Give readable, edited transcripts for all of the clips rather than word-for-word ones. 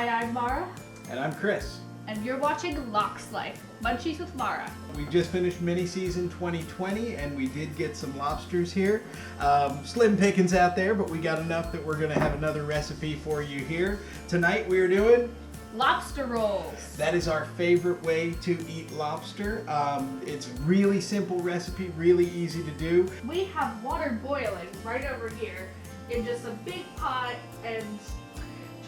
Hi, I'm Mara. And I'm Chris. And you're watching Locke's Life, Munchies with Mara. We just finished mini-season 2020 and we did get some lobsters here. Slim pickings out there, but we got enough that we're gonna have another recipe for you here. Tonight we are doing lobster rolls. That is our favorite way to eat lobster. It's really simple recipe, really easy to do. We have water boiling right over here in just a big pot and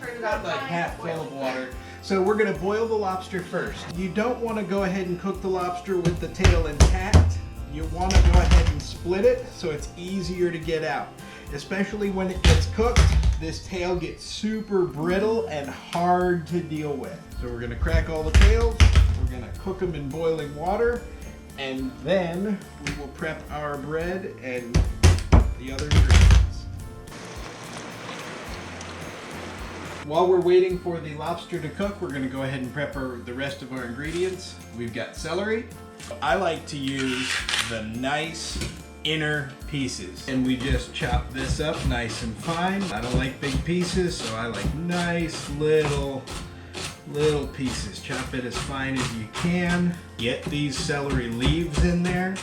turn it on About like high, half full boil of it. water. So we're gonna boil the lobster first. You don't wanna go ahead and cook the lobster with the tail intact. You wanna go ahead and split it so it's easier to get out. Especially when it gets cooked, this tail gets super brittle and hard to deal with. So we're gonna crack all the tails, we're gonna cook them in boiling water, and then we will prep our bread and the other ingredients. While we're waiting for the lobster to cook, we're gonna go ahead and prep the rest of our ingredients. We've got celery. I like to use the nice inner pieces. And we just chop this up nice and fine. I don't like big pieces, so I like nice little pieces. Chop it as fine as you can. Get these celery leaves in there.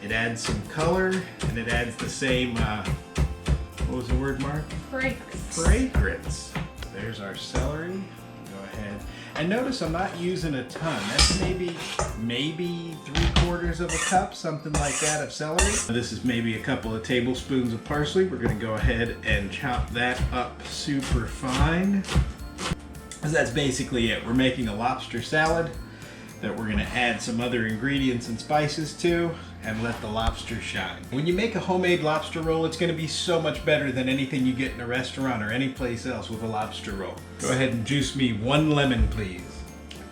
It adds some color, and it adds the same, what was the word, Mark? Fragrance. Fragrance. There's our celery. Go ahead. And notice I'm not using a ton. That's maybe 3/4 of a cup, something like that of celery. This is maybe a couple of tablespoons of parsley. We're gonna go ahead and chop that up super fine. That's basically it. We're making a lobster salad that we're gonna add some other ingredients and spices to and let the lobster shine. When you make a homemade lobster roll, it's gonna be so much better than anything you get in a restaurant or any place else with a lobster roll. Go ahead and juice me 1 lemon, please.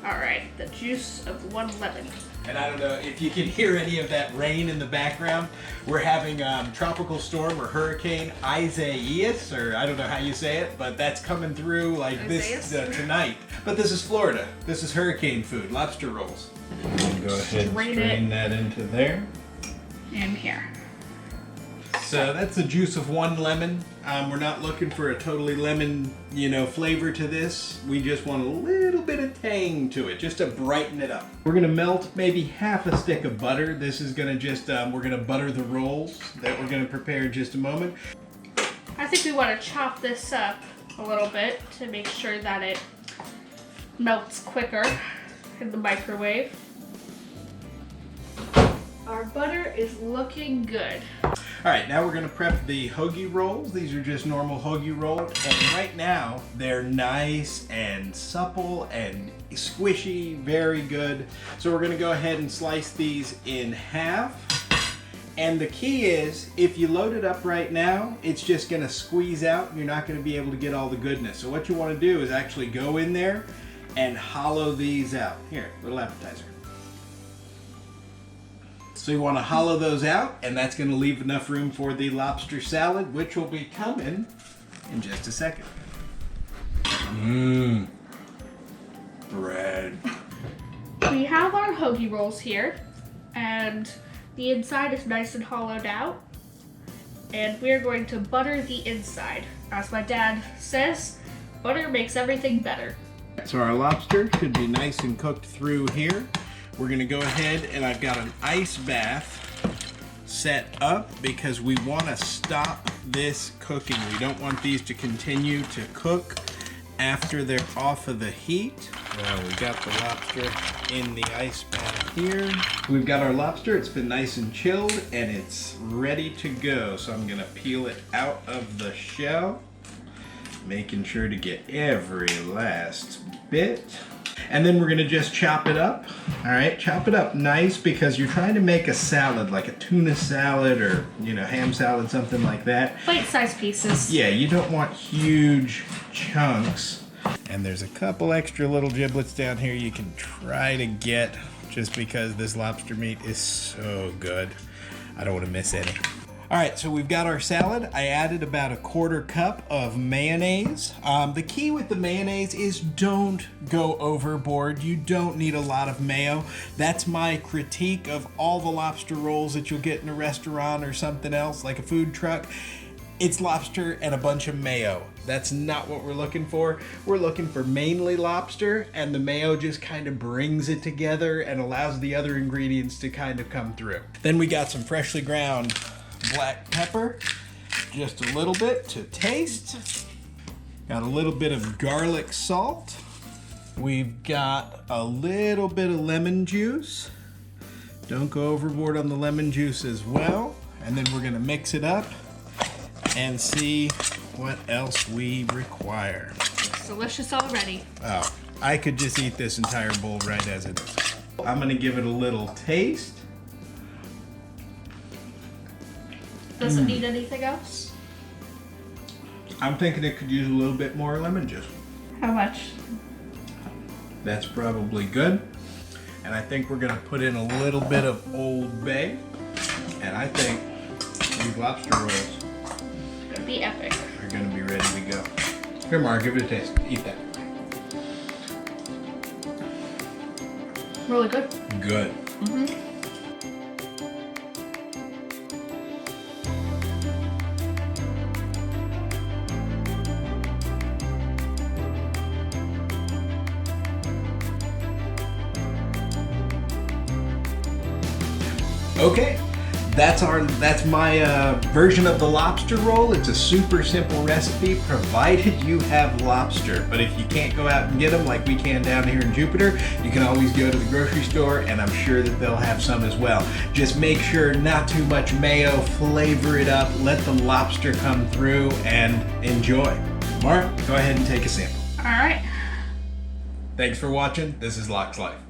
All right, the juice of 1 lemon. And I don't know if you can hear any of that rain in the background. We're having tropical storm or hurricane Isaias, or I don't know how you say it, but that's coming through like this tonight. But this is Florida. This is hurricane food, lobster rolls. Go ahead and strain that into there. In here. So that's the juice of 1 lemon. We're not looking for a totally lemon, flavor to this. We just want a little bit of tang to it, just to brighten it up. We're gonna melt maybe half a stick of butter. This is gonna just, we're gonna butter the rolls that we're gonna prepare in just a moment. I think we want to chop this up a little bit to make sure that it melts quicker in the microwave. Our butter is looking good. All right, now we're gonna prep the hoagie rolls. These are just normal hoagie rolls, and right now they're nice and supple and squishy, very good. So we're gonna go ahead and slice these in half. And the key is, if you load it up right now, it's just gonna squeeze out and you're not gonna be able to get all the goodness. So what you wanna do is actually go in there and hollow these out. Here, little appetizer. So you want to hollow those out, and that's going to leave enough room for the lobster salad, which will be coming in just a second. Mmm. Bread. We have our hoagie rolls here, and the inside is nice and hollowed out. And we're going to butter the inside. As my dad says, butter makes everything better. So our lobster should be nice and cooked through here. We're gonna go ahead, and I've got an ice bath set up because we wanna stop this cooking. We don't want these to continue to cook after they're off of the heat. Well, we got the lobster in the ice bath here. We've got our lobster, it's been nice and chilled, and it's ready to go. So I'm gonna peel it out of the shell, making sure to get every last bit. And then we're gonna just chop it up. All right, chop it up nice because you're trying to make a salad, like a tuna salad or, ham salad, something like that. Bite-sized pieces. Yeah, you don't want huge chunks. And there's a couple extra little giblets down here you can try to get just because this lobster meat is so good. I don't want to miss any. All right, so we've got our salad. I added about 1/4 cup of mayonnaise. The key with the mayonnaise is don't go overboard. You don't need a lot of mayo. That's my critique of all the lobster rolls that you'll get in a restaurant or something else, like a food truck. it's lobster and a bunch of mayo. That's not what we're looking for. We're looking for mainly lobster, and the mayo just kind of brings it together and allows the other ingredients to kind of come through. Then we got some freshly ground black pepper, just a little bit to taste. Got a little bit of garlic salt. We've got a little bit of lemon juice. Don't go overboard on the lemon juice as well. And then we're gonna mix it up and see what else we require. It's delicious already. Oh, I could just eat this entire bowl right as it is. I'm gonna give it a little taste. Doesn't need anything else? I'm thinking it could use a little bit more lemon juice. How much? That's probably good. And I think we're gonna put in a little bit of Old Bay. And I think these lobster rolls It's gonna be epic. are gonna be ready to go. Here, Mark, give it a taste. Eat that. Really good. Good. Okay, that's my version of the lobster roll. It's a super simple recipe, provided you have lobster. But if you can't go out and get them like we can down here in Jupiter, you can always go to the grocery store, and I'm sure that they'll have some as well. Just make sure not too much mayo, flavor it up, let the lobster come through, and enjoy. Mark, go ahead and take a sample. All right. Thanks for watching. This is Locke's Life.